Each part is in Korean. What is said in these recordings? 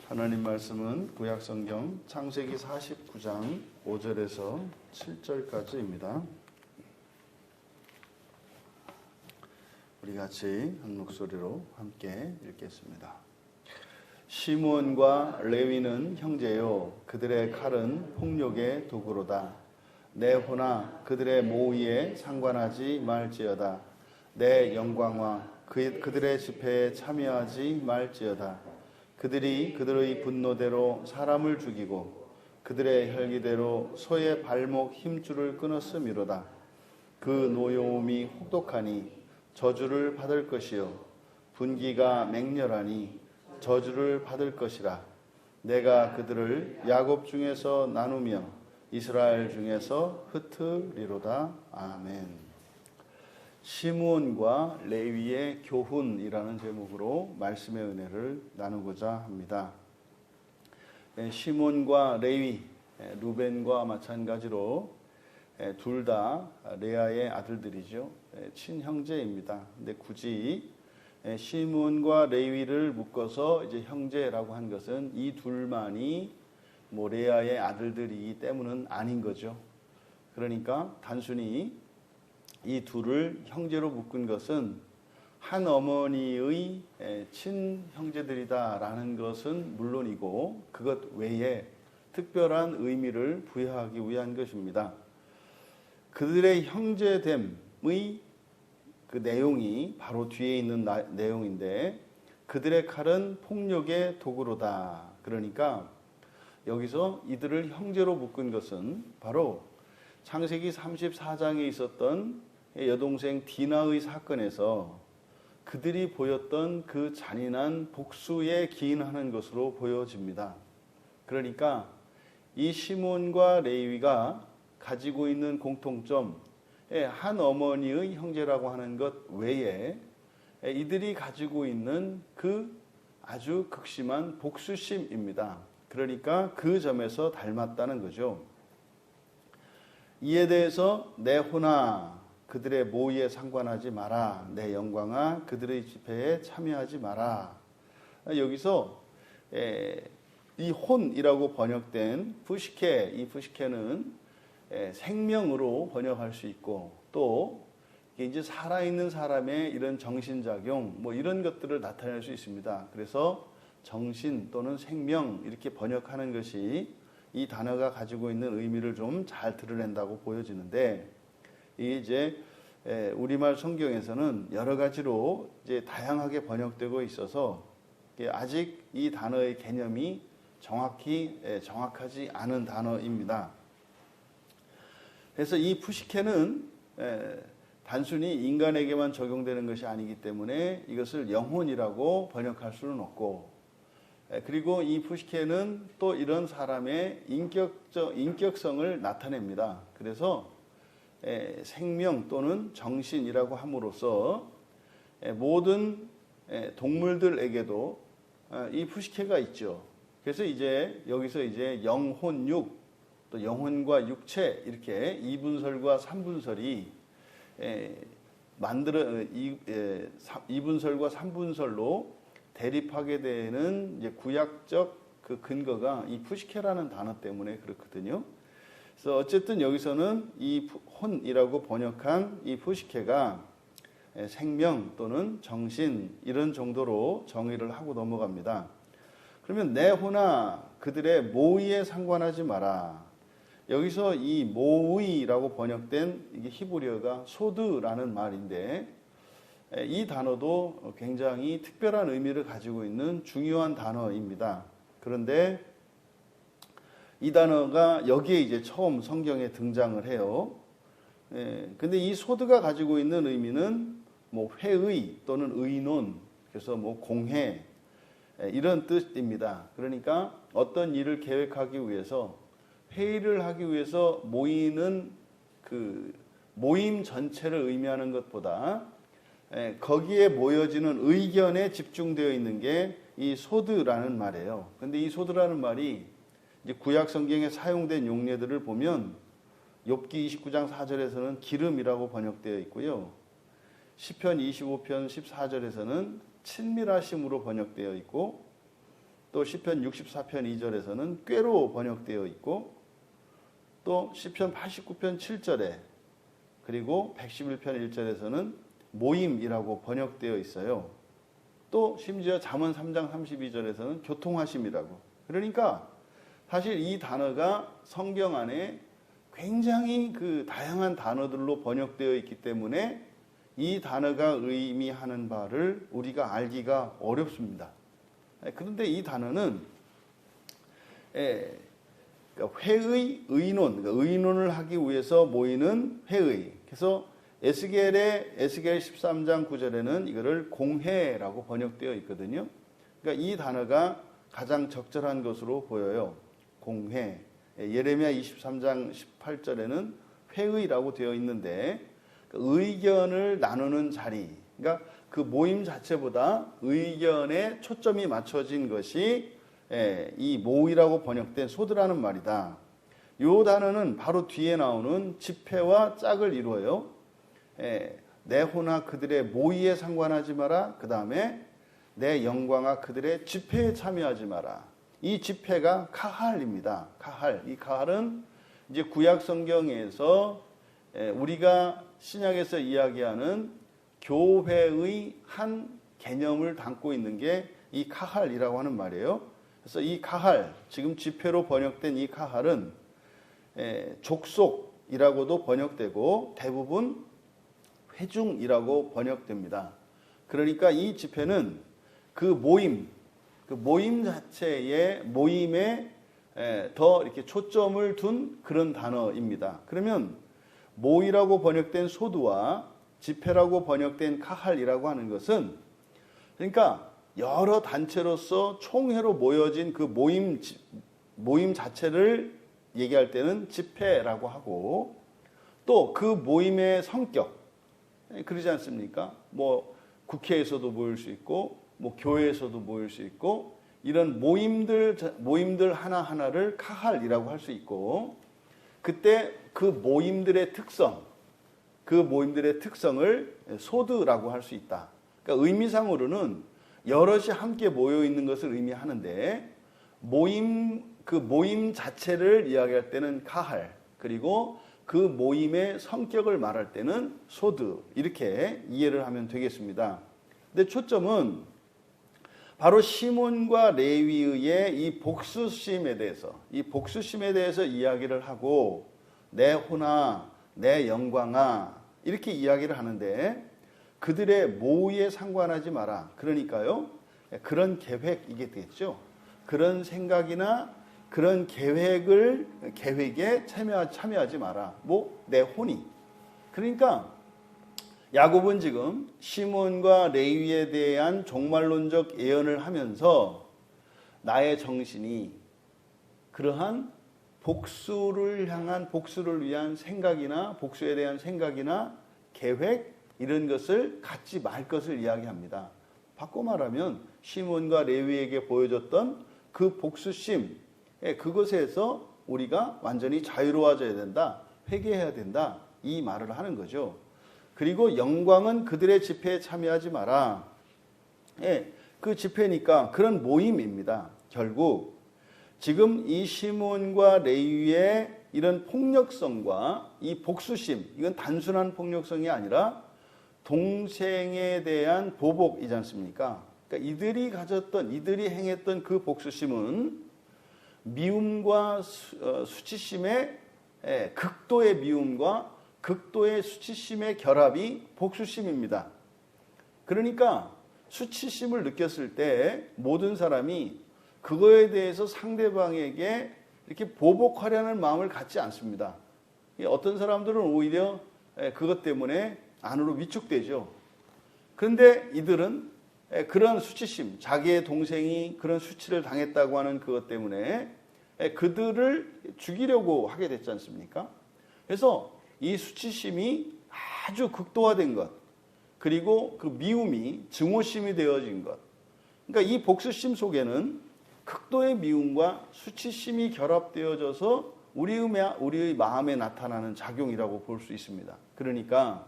하나님 말씀은 구약성경 창세기 49장 5절에서 7절까지입니다. 우리 같이 한 목소리로 함께 읽겠습니다. 시므온과 레위는 형제요, 그들의 칼은 폭력의 도구로다. 내 호나 그들의 모의에 상관하지 말지어다. 내 영광과 그들의 집회에 참여하지 말지어다. 그들이 그들의 분노대로 사람을 죽이고 그들의 혈기대로 소의 발목 힘줄을 끊었음이로다. 그 노여움이 혹독하니 저주를 받을 것이요, 분기가 맹렬하니 저주를 받을 것이라. 내가 그들을 야곱 중에서 나누며 이스라엘 중에서 흩으리로다. 아멘. 시므온과 레위의 교훈이라는 제목으로 말씀의 은혜를 나누고자 합니다. 시므온과 레위, 루벤과 마찬가지로 둘 다 레아의 아들들이죠. 친형제입니다. 근데 굳이 시므온과 레위를 묶어서 이제 형제라고 한 것은 이 둘만이 레아의 아들들이기 때문은 아닌 거죠. 그러니까 단순히 이 둘을 형제로 묶은 것은 한 어머니의 친형제들이다라는 것은 물론이고 그것 외에 특별한 의미를 부여하기 위한 것입니다. 그들의 형제됨의 그 내용이 바로 뒤에 있는 내용인데, 그들의 칼은 폭력의 도구로다. 그러니까 여기서 이들을 형제로 묶은 것은 바로 창세기 34장에 있었던 여동생 디나의 사건에서 그들이 보였던 그 잔인한 복수에 기인하는 것으로 보여집니다. 그러니까 이 시므온과 레위가 가지고 있는 공통점, 한 어머니의 형제라고 하는 것 외에 이들이 가지고 있는 그 아주 극심한 복수심입니다. 그러니까 그 점에서 닮았다는 거죠. 이에 대해서 내 호나 그들의 모의에 상관하지 마라. 내 영광아 그들의 집회에 참여하지 마라. 여기서 이 혼이라고 번역된 푸시케, 이 푸시케는 생명으로 번역할 수 있고, 또 이제 살아있는 사람의 이런 정신작용 이런 것들을 나타낼 수 있습니다. 그래서 정신 또는 생명 이렇게 번역하는 것이 이 단어가 가지고 있는 의미를 좀 잘 드러낸다고 보여지는데, 이제 우리말 성경에서는 여러 가지로 이제 다양하게 번역되고 있어서 아직 이 단어의 개념이 정확하지 않은 단어입니다. 그래서 이 푸시케는 단순히 인간에게만 적용되는 것이 아니기 때문에 이것을 영혼이라고 번역할 수는 없고, 그리고 이 푸시케는 또 이런 사람의 인격성을 나타냅니다. 그래서 생명 또는 정신이라고 함으로써 모든 동물들에게도 이 푸시케가 있죠. 그래서 이제 여기서 이제 영혼육, 또 영혼과 육체 이렇게 이분설과 삼분설이 이분설과 삼분설로 대립하게 되는 이제 구약적 그 근거가 이 푸시케라는 단어 때문에 그렇거든요. 그래서 어쨌든 여기서는 이 혼이라고 번역한 이 푸시케가 생명 또는 정신 이런 정도로 정의를 하고 넘어갑니다. 그러면 내 호나 그들의 모의에 상관하지 마라. 여기서 이 모의라고 번역된 이게 히브리어가 소드라는 말인데, 이 단어도 굉장히 특별한 의미를 가지고 있는 중요한 단어입니다. 그런데 이 단어가 여기에 이제 처음 성경에 등장을 해요. 근데 이 소드가 가지고 있는 의미는 회의 또는 의논, 그래서 공회 이런 뜻입니다. 그러니까 어떤 일을 계획하기 위해서, 회의를 하기 위해서 모이는 그 모임 전체를 의미하는 것보다 거기에 모여지는 의견에 집중되어 있는 게 이 소드라는 말이에요. 근데 이 소드라는 말이 이제 구약 성경에 사용된 용례들을 보면 욥기 29장 4절에서는 기름이라고 번역되어 있고요. 시편 25편 14절에서는 친밀하심으로 번역되어 있고, 또 시편 64편 2절에서는 꾀로 번역되어 있고 또 시편 89편 7절에 그리고 111편 1절에서는 모임이라고 번역되어 있어요. 또 심지어 잠언 3장 32절에서는 교통하심이라고. 그러니까 사실 이 단어가 성경 안에 굉장히 그 다양한 단어들로 번역되어 있기 때문에 이 단어가 의미하는 바를 우리가 알기가 어렵습니다. 그런데 이 단어는 회의, 의논, 그러니까 의논을 하기 위해서 모이는 회의. 그래서 에스겔 13장 9절에는 이거를 공회라고 번역되어 있거든요. 그러니까 이 단어가 가장 적절한 것으로 보여요. 공회. 예레미야 23장 18절에는 회의라고 되어 있는데 의견을 나누는 자리. 그러니까 그 모임 자체보다 의견에 초점이 맞춰진 것이 이 모이라고 번역된 소드라는 말이다. 이 단어는 바로 뒤에 나오는 집회와 짝을 이루어요. 내 호나 그들의 모의에 상관하지 마라. 그 다음에 내 영광아 그들의 집회에 참여하지 마라. 이 집회가 카할입니다. 카할. 이 카할은 이제 구약 성경에서 우리가 신약에서 이야기하는 교회의 한 개념을 담고 있는 게 이 카할이라고 하는 말이에요. 그래서 이 카할, 지금 집회로 번역된 이 카할은 족속이라고도 번역되고 대부분 회중이라고 번역됩니다. 그러니까 이 집회는 그 모임 자체의 모임에 더 이렇게 초점을 둔 그런 단어입니다. 그러면 모이라고 번역된 소두와 집회라고 번역된 카할이라고 하는 것은 그러니까 여러 단체로서 총회로 모여진 그 모임 자체를 얘기할 때는 집회라고 하고 또 그 모임의 성격 그러지 않습니까? 뭐 국회에서도 모일 수 있고 뭐 교회에서도 모일 수 있고 이런 모임들 하나하나를 카할이라고 할 수 있고 그때 그 모임들의 특성을 소드라고 할 수 있다. 그러니까 의미상으로는 여럿이 함께 모여 있는 것을 의미하는데 그 모임 자체를 이야기할 때는 카할 그리고 그 모임의 성격을 말할 때는 소드 이렇게 이해를 하면 되겠습니다. 근데 초점은 바로 시몬과 레위의 이 복수심에 대해서 이야기를 하고 내 호나 내 영광아 이렇게 이야기를 하는데 그들의 모의에 상관하지 마라. 그러니까요. 그런 계획이게 되겠죠. 그런 생각이나 그런 계획에 참여하지 마라. 내 혼이. 그러니까 야곱은 지금 시몬과 레위에 대한 종말론적 예언을 하면서 나의 정신이 그러한 복수를 위한 생각이나 복수에 대한 생각이나 계획 이런 것을 갖지 말 것을 이야기합니다. 바꿔 말하면 시몬과 레위에게 보여줬던 그 복수심 그것에서 우리가 완전히 자유로워져야 된다. 회개해야 된다. 이 말을 하는 거죠. 그리고 영광은 그들의 집회에 참여하지 마라. 그 집회니까 그런 모임입니다. 결국 지금 이 시몬과 레위의 이런 폭력성과 이 복수심 이건 단순한 폭력성이 아니라 동생에 대한 보복이지 않습니까? 그러니까 이들이 행했던 그 복수심은 미움과 수치심의 극도의 미움과 극도의 수치심의 결합이 복수심입니다. 그러니까 수치심을 느꼈을 때 모든 사람이 그거에 대해서 상대방에게 이렇게 보복하려는 마음을 갖지 않습니다. 어떤 사람들은 오히려 그것 때문에 안으로 위축되죠. 그런데 이들은 그런 수치심, 자기의 동생이 그런 수치를 당했다고 하는 그것 때문에 그들을 죽이려고 하게 됐지 않습니까? 그래서 이 수치심이 아주 극도화된 것, 그리고 그 미움이 증오심이 되어진 것. 그러니까 이 복수심 속에는 극도의 미움과 수치심이 결합되어져서 우리의 마음에 나타나는 작용이라고 볼 수 있습니다. 그러니까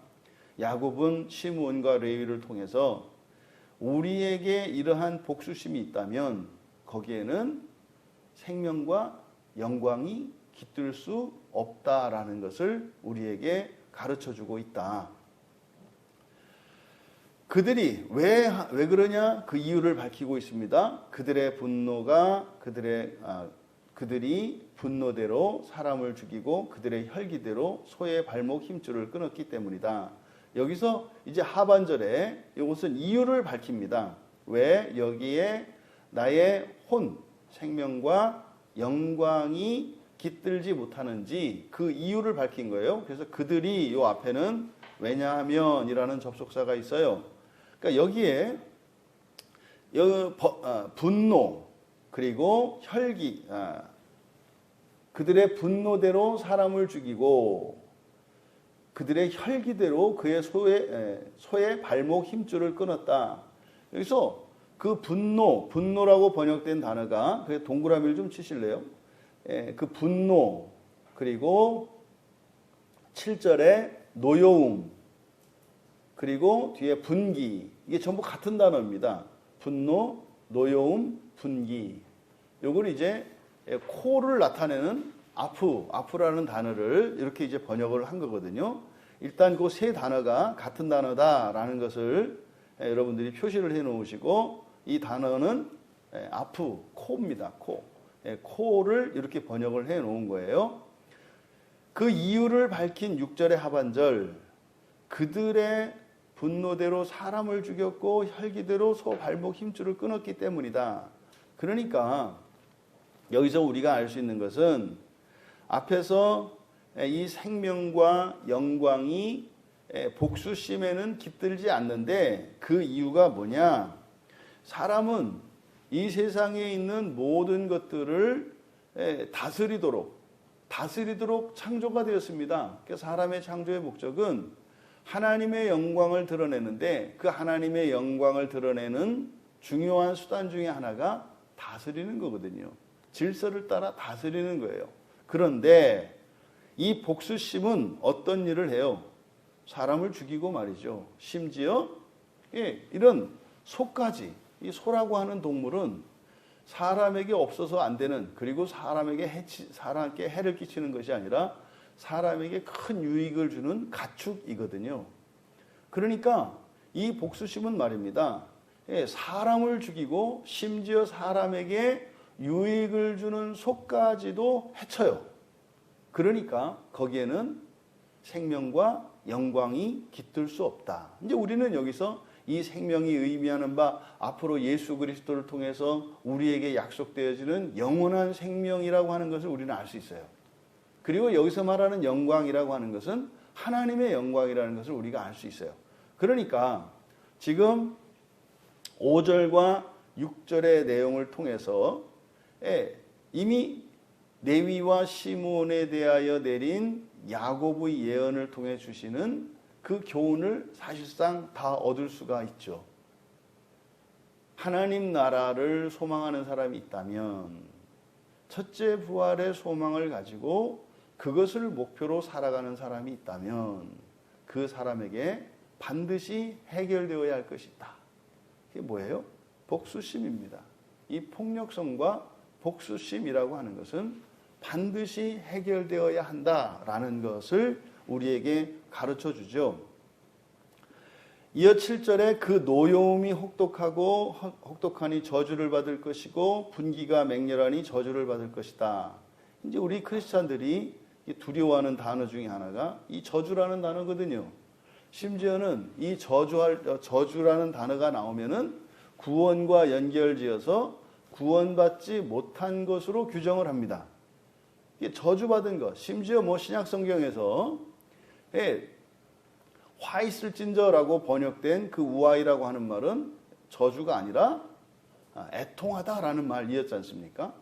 야곱은 시므온과 레위를 통해서 우리에게 이러한 복수심이 있다면 거기에는 생명과 영광이 깃들 수 없다라는 것을 우리에게 가르쳐주고 있다. 그들이 왜 그러냐? 그 이유를 밝히고 있습니다. 그들의 분노가 그들이 분노대로 사람을 죽이고 그들의 혈기대로 소의 발목 힘줄을 끊었기 때문이다. 여기서 이제 하반절에 이것은 이유를 밝힙니다. 왜 여기에 나의 혼, 생명과 영광이 깃들지 못하는지 그 이유를 밝힌 거예요. 그래서 그들이 요 앞에는 왜냐하면이라는 접속사가 있어요. 그러니까 여기에 분노 그리고 혈기, 그들의 분노대로 사람을 죽이고 그들의 혈기대로 그의 소의 발목 힘줄을 끊었다. 여기서 그 분노라고 번역된 단어가 그 동그라미를 좀 치실래요? 그 분노 그리고 7절에 노여움 그리고 뒤에 분기 이게 전부 같은 단어입니다. 분노, 노여움, 분기. 요걸 이제 코를 나타내는 아프라는 단어를 이렇게 이제 번역을 한 거거든요. 일단 그 세 단어가 같은 단어다라는 것을 여러분들이 표시를 해 놓으시고 이 단어는 코입니다. 코를 이렇게 번역을 해 놓은 거예요. 그 이유를 밝힌 6절의 하반절 그들의 분노대로 사람을 죽였고 혈기대로 소 발목 힘줄을 끊었기 때문이다. 그러니까 여기서 우리가 알 수 있는 것은 앞에서 이 생명과 영광이 복수심에는 깃들지 않는데 그 이유가 뭐냐? 사람은 이 세상에 있는 모든 것들을 다스리도록 창조가 되었습니다. 그래서 사람의 창조의 목적은 하나님의 영광을 드러내는데 그 하나님의 영광을 드러내는 중요한 수단 중에 하나가 다스리는 거거든요. 질서를 따라 다스리는 거예요. 그런데 이 복수심은 어떤 일을 해요? 사람을 죽이고 말이죠. 심지어 이런 소까지, 이 소라고 하는 동물은 사람에게 없어서 안 되는, 그리고 사람에게 해를 끼치는 것이 아니라 사람에게 큰 유익을 주는 가축이거든요. 그러니까 이 복수심은 말입니다. 사람을 죽이고 심지어 사람에게 유익을 주는 소까지도 해쳐요. 그러니까 거기에는 생명과 영광이 깃들 수 없다. 이제 우리는 여기서 이 생명이 의미하는 바 앞으로 예수 그리스도를 통해서 우리에게 약속되어지는 영원한 생명이라고 하는 것을 우리는 알 수 있어요. 그리고 여기서 말하는 영광이라고 하는 것은 하나님의 영광이라는 것을 우리가 알 수 있어요. 그러니까 지금 5절과 6절의 내용을 통해서 이미 레위와 시므온에 대하여 내린 야곱의 예언을 통해 주시는 그 교훈을 사실상 다 얻을 수가 있죠. 하나님 나라를 소망하는 사람이 있다면 첫째 부활의 소망을 가지고 그것을 목표로 살아가는 사람이 있다면 그 사람에게 반드시 해결되어야 할 것이 있다. 그게 뭐예요? 복수심입니다. 이 폭력성과 복수심이라고 하는 것은 반드시 해결되어야 한다라는 것을 우리에게 가르쳐 주죠. 이어 7절에 그 노여움이 혹독하니 저주를 받을 것이고 분기가 맹렬하니 저주를 받을 것이다. 이제 우리 크리스찬들이 두려워하는 단어 중에 하나가 이 저주라는 단어거든요. 심지어는 이 저주라는 단어가 나오면은 구원과 연결지어서 구원받지 못한 것으로 규정을 합니다. 이게 저주받은 것, 심지어 신약 성경에서 화 있을진저라고 번역된 그 우아이라고 하는 말은 저주가 아니라 애통하다라는 말이었지 않습니까?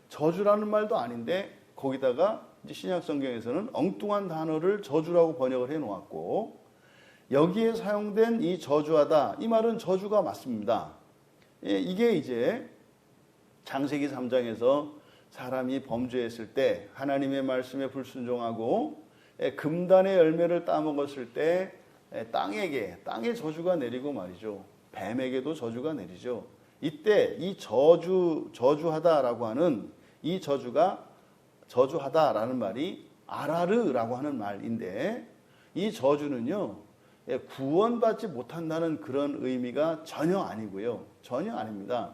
저주라는 말도 아닌데 거기다가 이제 신약 성경에서는 엉뚱한 단어를 저주라고 번역을 해 놓았고 여기에 사용된 이 저주하다 이 말은 저주가 맞습니다. 이게 이제 창세기 3장에서 사람이 범죄했을 때 하나님의 말씀에 불순종하고 금단의 열매를 따먹었을 때 땅에 저주가 내리고 말이죠. 뱀에게도 저주가 내리죠. 이때 이 저주하다라고 하는 이 저주하다라는 말이 아라르라고 하는 말인데, 이 저주는요, 구원받지 못한다는 그런 의미가 전혀 아니고요. 전혀 아닙니다.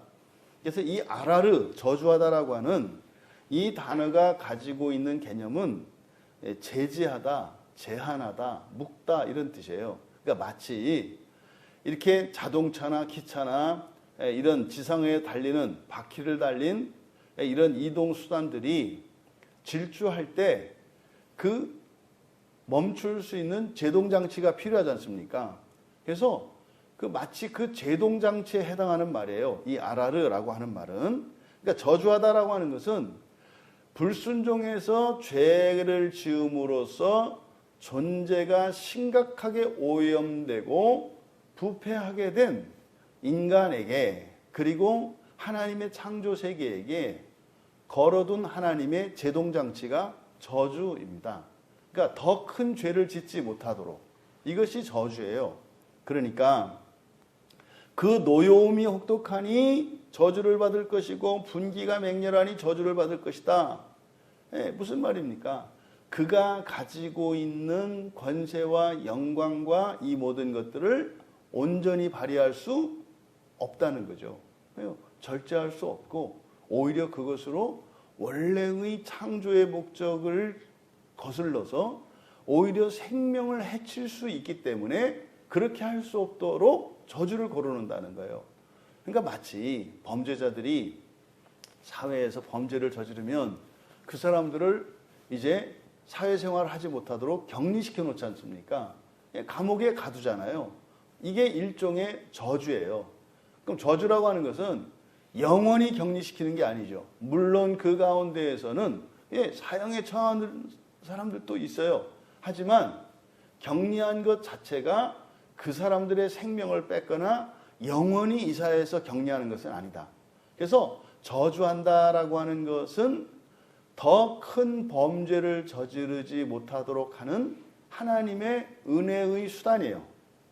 그래서 이 아라르, 저주하다라고 하는 이 단어가 가지고 있는 개념은 제지하다, 제한하다, 묶다 이런 뜻이에요. 그러니까 마치 이렇게 자동차나 기차나 이런 지상에 달리는 바퀴를 달린 이런 이동 수단들이 질주할 때 그 멈출 수 있는 제동 장치가 필요하지 않습니까? 그래서 마치 그 제동 장치에 해당하는 말이에요. 이 아라르라고 하는 말은. 그러니까 저주하다라고 하는 것은 불순종해서 죄를 지음으로써 존재가 심각하게 오염되고 부패하게 된 인간에게, 그리고 하나님의 창조 세계에게 걸어둔 하나님의 제동장치가 저주입니다. 그러니까 더 큰 죄를 짓지 못하도록, 이것이 저주예요. 그러니까 그 노여움이 혹독하니 저주를 받을 것이고 분기가 맹렬하니 저주를 받을 것이다. 무슨 말입니까? 그가 가지고 있는 권세와 영광과 이 모든 것들을 온전히 발휘할 수 없다는 거죠. 절제할 수 없고 오히려 그것으로 원래의 창조의 목적을 거슬러서 오히려 생명을 해칠 수 있기 때문에 그렇게 할 수 없도록 저주를 걸어놓는다는 거예요. 그러니까 마치 범죄자들이 사회에서 범죄를 저지르면 그 사람들을 이제 사회생활을 하지 못하도록 격리시켜 놓지 않습니까? 감옥에 가두잖아요. 이게 일종의 저주예요. 그럼 저주라고 하는 것은 영원히 격리시키는 게 아니죠. 물론 그 가운데에서는 사형에 처한 사람들도 있어요. 하지만 격리한 것 자체가 그 사람들의 생명을 뺏거나 영원히 이 사회에서 격리하는 것은 아니다. 그래서 저주한다라고 하는 것은 더 큰 범죄를 저지르지 못하도록 하는 하나님의 은혜의 수단이에요.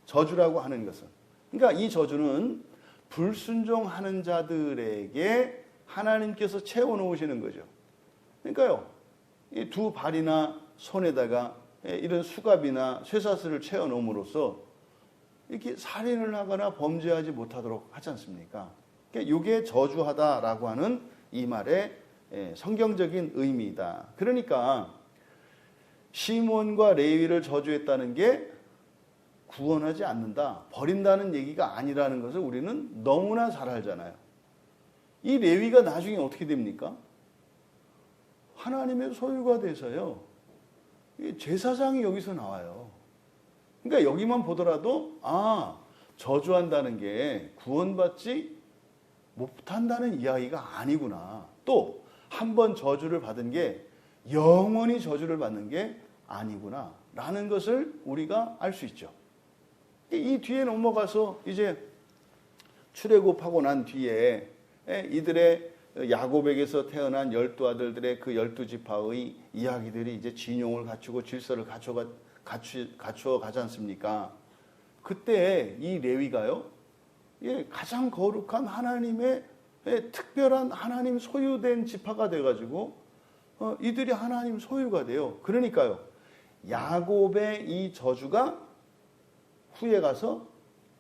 저주라고 하는 것은. 그러니까 이 저주는 불순종하는 자들에게 하나님께서 채워놓으시는 거죠. 그러니까요, 이 두 발이나 손에다가 이런 수갑이나 쇠사슬을 채워놓음으로써 이렇게 살인을 하거나 범죄하지 못하도록 하지 않습니까? 그러니까 이게 저주하다라고 하는 이 말의 성경적인 의미이다. 그러니까 시몬과 레위를 저주했다는 게 구원하지 않는다, 버린다는 얘기가 아니라는 것을 우리는 너무나 잘 알잖아요. 이 레위가 나중에 어떻게 됩니까? 하나님의 소유가 돼서요, 제사장이 여기서 나와요. 그러니까 여기만 보더라도 저주한다는 게 구원받지 못한다는 이야기가 아니구나. 또 한 번 저주를 받은 게 영원히 저주를 받는 게 아니구나 라는 것을 우리가 알 수 있죠. 이 뒤에 넘어가서 이제 출애굽하고 난 뒤에 이들의 야곱에게서 태어난 12아들들의 그 12지파의 이야기들이 이제 진용을 갖추고 질서를 갖추어 가지 않습니까? 그때 이 레위가요, 가장 거룩한 하나님의 특별한 하나님 소유된 지파가 돼가지고 이들이 하나님 소유가 돼요. 그러니까요, 야곱의 이 저주가 후에 가서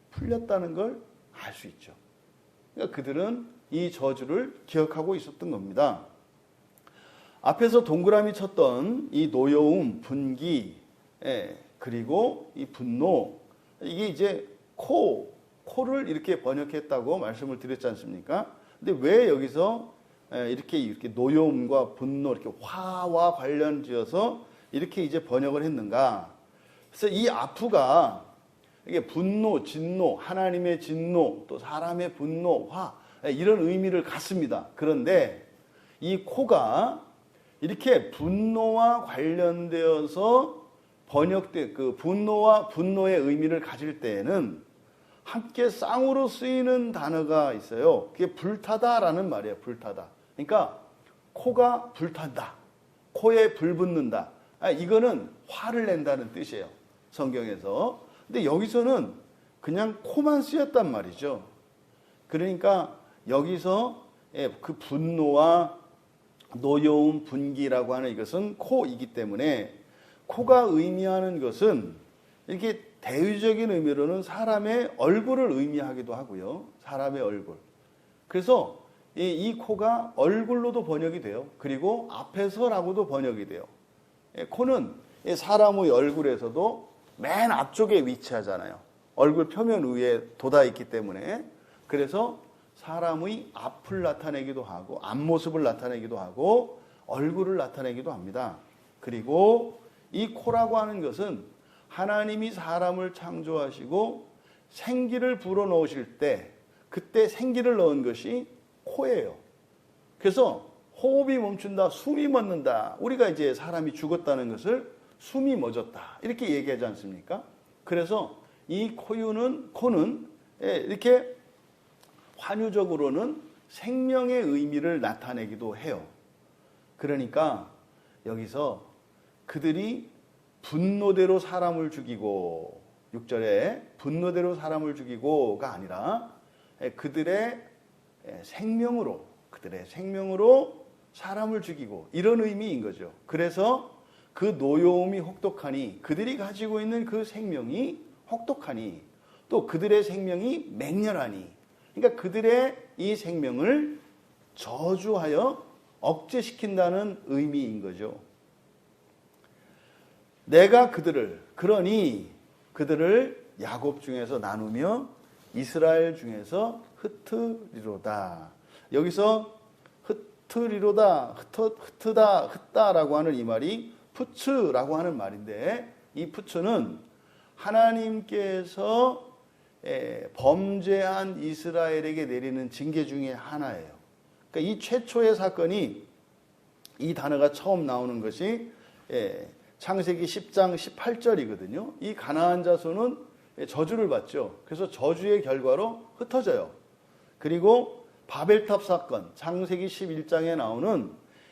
풀렸다는 걸 알 수 있죠. 그러니까 그들은 이 저주를 기억하고 있었던 겁니다. 앞에서 동그라미 쳤던 이 노여움, 분기, 그리고 이 분노, 이게 이제 코를 이렇게 번역했다고 말씀을 드렸지 않습니까? 근데 왜 여기서 이렇게 노여움과 분노, 이렇게 화와 관련지어서 이렇게 이제 번역을 했는가? 그래서 이 아프가 이게 분노, 진노, 하나님의 진노, 또 사람의 분노, 화, 이런 의미를 갖습니다. 그런데 이 코가 이렇게 분노와 관련되어서 번역된 그 분노와 분노의 의미를 가질 때에는 함께 쌍으로 쓰이는 단어가 있어요. 그게 불타다라는 말이에요. 불타다. 그러니까 코가 불탄다, 코에 불 붙는다. 이거는 화를 낸다는 뜻이에요, 성경에서. 근데 여기서는 그냥 코만 쓰였단 말이죠. 그러니까 여기서 그 분노와 노여움, 분기라고 하는 이것은 코이기 때문에 코가 의미하는 것은 이렇게 대유적인 의미로는 사람의 얼굴을 의미하기도 하고요. 사람의 얼굴. 그래서 이 코가 얼굴로도 번역이 돼요. 그리고 앞에서라고도 번역이 돼요. 코는 사람의 얼굴에서도 맨 앞쪽에 위치하잖아요. 얼굴 표면 위에 돋아 있기 때문에. 그래서 사람의 앞을 나타내기도 하고 앞모습을 나타내기도 하고 얼굴을 나타내기도 합니다. 그리고 이 코라고 하는 것은 하나님이 사람을 창조하시고 생기를 불어넣으실 때 그때 생기를 넣은 것이 코예요. 그래서 호흡이 멈춘다, 숨이 멎는다. 우리가 이제 사람이 죽었다는 것을 숨이 멎었다 이렇게 얘기하지 않습니까? 그래서 이 코는 이렇게 환유적으로는 생명의 의미를 나타내기도 해요. 그러니까 여기서 그들이 분노대로 사람을 죽이고 6절에 분노대로 사람을 죽이고가 아니라 그들의 생명으로 사람을 죽이고 이런 의미인 거죠. 그래서 그 노여움이 혹독하니 그들이 가지고 있는 그 생명이 혹독하니 또 그들의 생명이 맹렬하니 그러니까 그들의 이 생명을 저주하여 억제시킨다는 의미인 거죠. 내가 그러니 그들을 야곱 중에서 나누며 이스라엘 중에서 흩으리로다. 여기서 흩으리로다, 흩다라고 하는 이 말이 푸츠라고 하는 말인데 이 푸츠는 하나님께서 범죄한 이스라엘에게 내리는 징계 중에 하나예요. 그러니까 이 최초의 사건이 이 단어가 처음 나오는 것이 창세기 10장 18절이거든요. 이 가나안 자손은 저주를 받죠. 그래서 저주의 결과로 흩어져요. 그리고 바벨탑 사건, 창세기 11장에 나오는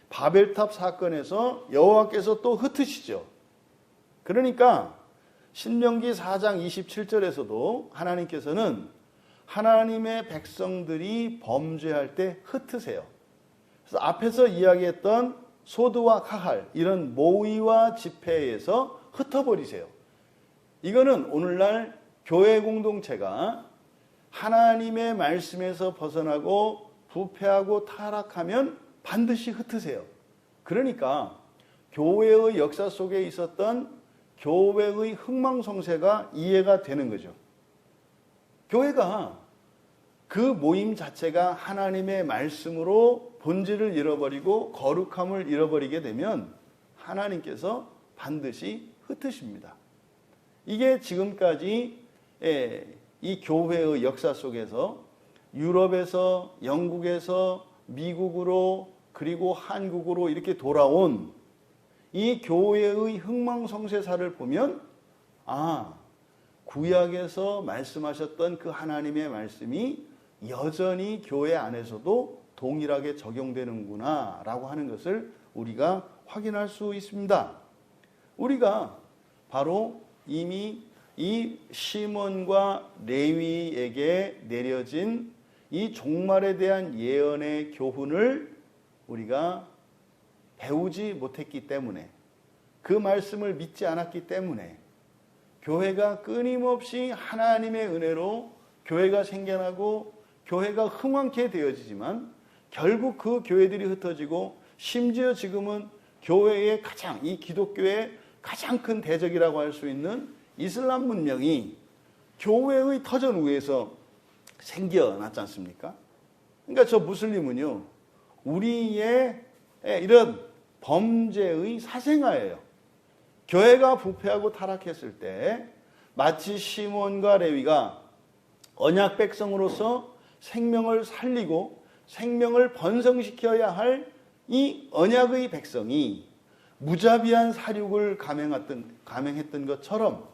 바벨탑 사건에서 여호와께서 또 흩으시죠. 그러니까 신명기 4장 27절에서도 하나님께서는 하나님의 백성들이 범죄할 때 흩으세요. 그래서 앞에서 이야기했던 소드와 카할 이런 모의와 집회에서 흩어버리세요. 이거는 오늘날 교회 공동체가 하나님의 말씀에서 벗어나고 부패하고 타락하면 반드시 흩으세요. 그러니까 교회의 역사 속에 있었던 교회의 흥망성쇠가 이해가 되는 거죠. 교회가 그 모임 자체가 하나님의 말씀으로 본질을 잃어버리고 거룩함을 잃어버리게 되면 하나님께서 반드시 흩으십니다. 이게 지금까지 이 교회의 역사 속에서 유럽에서 영국에서 미국으로 그리고 한국으로 이렇게 돌아온 이 교회의 흥망성쇠사를 보면 구약에서 말씀하셨던 그 하나님의 말씀이 여전히 교회 안에서도 동일하게 적용되는구나 라고 하는 것을 우리가 확인할 수 있습니다. 우리가 바로 이미 이 시몬과 레위에게 내려진 이 종말에 대한 예언의 교훈을 우리가 배우지 못했기 때문에 그 말씀을 믿지 않았기 때문에 교회가 끊임없이 하나님의 은혜로 교회가 생겨나고 교회가 흥왕케 되어지지만 결국 그 교회들이 흩어지고 심지어 지금은 교회의 이 기독교의 가장 큰 대적이라고 할 수 있는 이슬람 문명이 교회의 터전 위에서 생겨났지 않습니까? 그러니까 저 무슬림은요, 우리의 이런 범죄의 사생아예요. 교회가 부패하고 타락했을 때 마치 시몬과 레위가 언약 백성으로서 생명을 살리고 생명을 번성시켜야 할 이 언약의 백성이 무자비한 살육을 감행했던 것처럼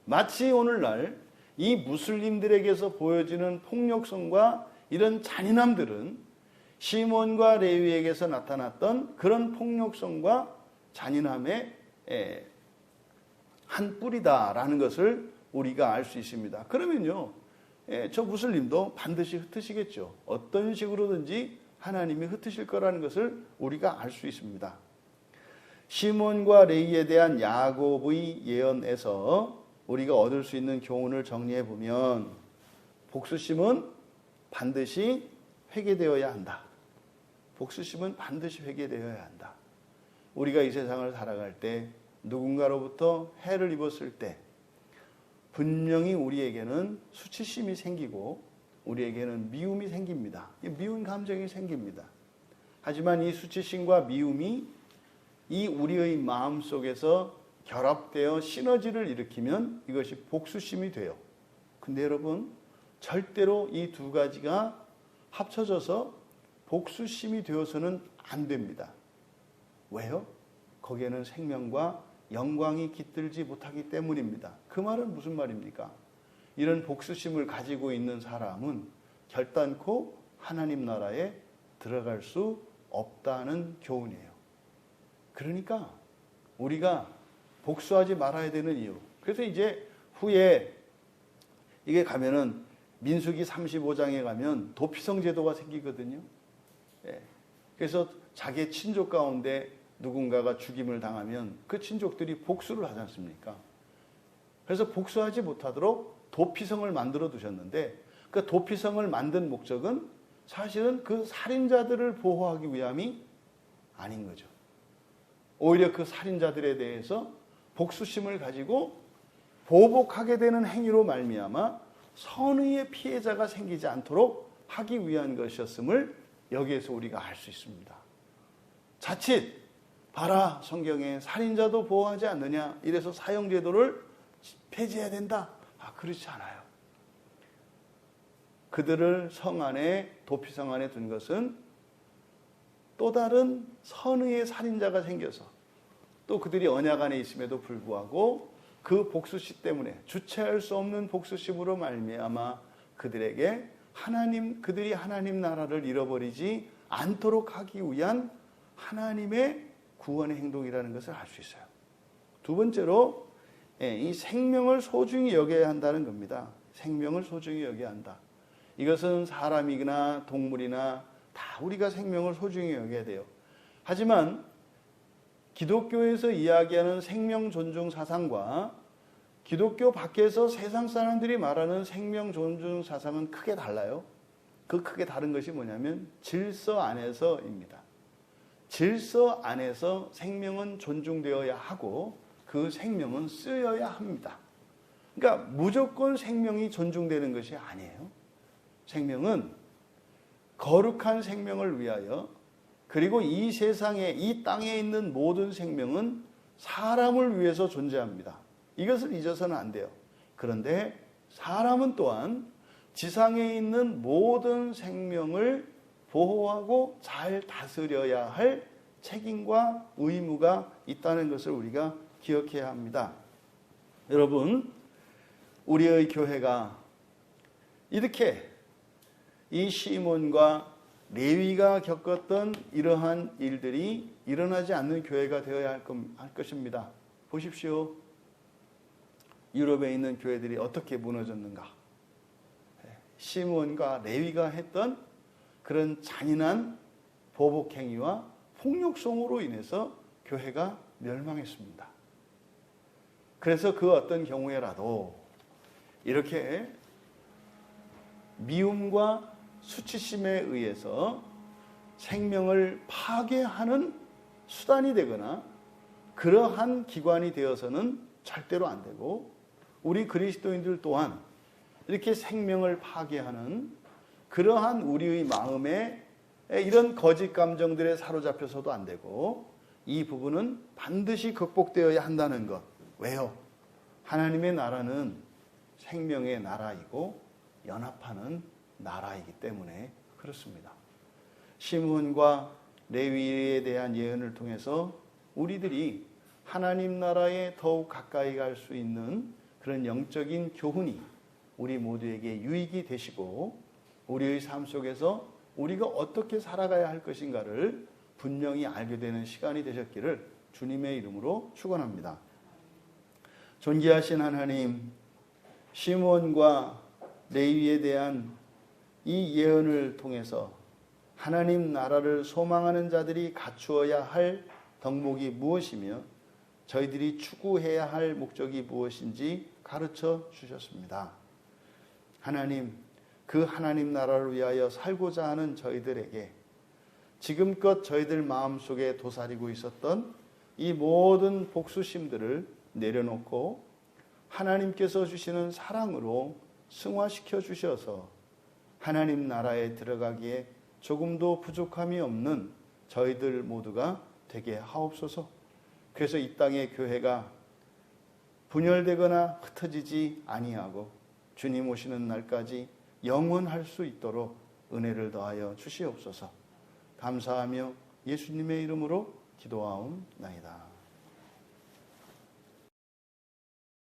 마치 오늘날 이 무슬림들에게서 보여지는 폭력성과 이런 잔인함들은 시몬과 레위에게서 나타났던 그런 폭력성과 잔인함의 한 뿌리다라는 것을 우리가 알 수 있습니다. 그러면요, 저 무슬림도 반드시 흩으시겠죠. 어떤 식으로든지 하나님이 흩으실 거라는 것을 우리가 알 수 있습니다. 시몬과 레위에 대한 야곱의 예언에서 우리가 얻을 수 있는 교훈을 정리해 보면 복수심은 반드시 회개되어야 한다. 복수심은 반드시 회개되어야 한다. 우리가 이 세상을 살아갈 때 누군가로부터 해를 입었을 때 분명히 우리에게는 수치심이 생기고 우리에게는 미움이 생깁니다. 미운 감정이 생깁니다. 하지만 이 수치심과 미움이 이 우리의 마음 속에서 결합되어 시너지를 일으키면 이것이 복수심이 돼요. 근데 여러분, 절대로 이 두 가지가 합쳐져서 복수심이 되어서는 안 됩니다. 왜요? 거기에는 생명과 영광이 깃들지 못하기 때문입니다. 그 말은 무슨 말입니까? 이런 복수심을 가지고 있는 사람은 결단코 하나님 나라에 들어갈 수 없다는 교훈이에요. 그러니까 우리가 복수하지 말아야 되는 이유. 그래서 이제 후에 이게 가면은 민수기 35장에 가면 도피성 제도가 생기거든요. 그래서 자기 친족 가운데 누군가가 죽임을 당하면 그 친족들이 복수를 하지 않습니까? 그래서 복수하지 못하도록 도피성을 만들어 두셨는데 그 도피성을 만든 목적은 사실은 그 살인자들을 보호하기 위함이 아닌 거죠. 오히려 그 살인자들에 대해서 복수심을 가지고 보복하게 되는 행위로 말미암아 선의의 피해자가 생기지 않도록 하기 위한 것이었음을 여기에서 우리가 알 수 있습니다. 자칫 봐라, 성경에 살인자도 보호하지 않느냐, 이래서 사형제도를 폐지해야 된다. 그렇지 않아요. 그들을 성 안에, 도피성 안에 둔 것은 또 다른 선의의 살인자가 생겨서 또 그들이 언약 안에 있음에도 불구하고 그 복수심 때문에 주체할 수 없는 복수심으로 말미암아 그들에게 그들이 하나님 나라를 잃어버리지 않도록 하기 위한 하나님의 구원의 행동이라는 것을 알 수 있어요. 두 번째로 이 생명을 소중히 여겨야 한다는 겁니다. 생명을 소중히 여겨야 한다. 이것은 사람이나 동물이나 다 우리가 생명을 소중히 여겨야 돼요. 하지만 기독교에서 이야기하는 생명 존중 사상과 기독교 밖에서 세상 사람들이 말하는 생명 존중 사상은 크게 달라요. 그 크게 다른 것이 뭐냐면 질서 안에서입니다. 질서 안에서 생명은 존중되어야 하고 그 생명은 쓰여야 합니다. 그러니까 무조건 생명이 존중되는 것이 아니에요. 생명은 거룩한 생명을 위하여, 그리고 이 세상에, 이 땅에 있는 모든 생명은 사람을 위해서 존재합니다. 이것을 잊어서는 안 돼요. 그런데 사람은 또한 지상에 있는 모든 생명을 보호하고 잘 다스려야 할 책임과 의무가 있다는 것을 우리가 기억해야 합니다. 여러분, 우리의 교회가 이렇게 이 시몬과 레위가 겪었던 이러한 일들이 일어나지 않는 교회가 되어야 할 것입니다. 보십시오. 유럽에 있는 교회들이 어떻게 무너졌는가. 시몬과 레위가 했던 그런 잔인한 보복행위와 폭력성으로 인해서 교회가 멸망했습니다. 그래서 그 어떤 경우에라도 이렇게 미움과 수치심에 의해서 생명을 파괴하는 수단이 되거나 그러한 기관이 되어서는 절대로 안 되고, 우리 그리스도인들 또한 이렇게 생명을 파괴하는 그러한 우리의 마음에 이런 거짓 감정들에 사로잡혀서도 안 되고, 이 부분은 반드시 극복되어야 한다는 것. 왜요? 하나님의 나라는 생명의 나라이고 연합하는 나라이기 때문에 그렇습니다. 시므온과 레위에 대한 예언을 통해서 우리들이 하나님 나라에 더욱 가까이 갈 수 있는 그런 영적인 교훈이 우리 모두에게 유익이 되시고, 우리의 삶 속에서 우리가 어떻게 살아가야 할 것인가를 분명히 알게 되는 시간이 되셨기를 주님의 이름으로 축원합니다. 존귀하신 하나님, 시므온과 레위에 대한 이 예언을 통해서 하나님 나라를 소망하는 자들이 갖추어야 할 덕목이 무엇이며 저희들이 추구해야 할 목적이 무엇인지 가르쳐 주셨습니다. 하나님, 그 하나님 나라를 위하여 살고자 하는 저희들에게 지금껏 저희들 마음속에 도사리고 있었던 이 모든 복수심들을 내려놓고 하나님께서 주시는 사랑으로 승화시켜 주셔서 하나님 나라에 들어가기에 조금도 부족함이 없는 저희들 모두가 되게 하옵소서. 그래서 이 땅의 교회가 분열되거나 흩어지지 아니하고 주님 오시는 날까지 영원할 수 있도록 은혜를 더하여 주시옵소서. 감사하며 예수님의 이름으로 기도하옵나이다.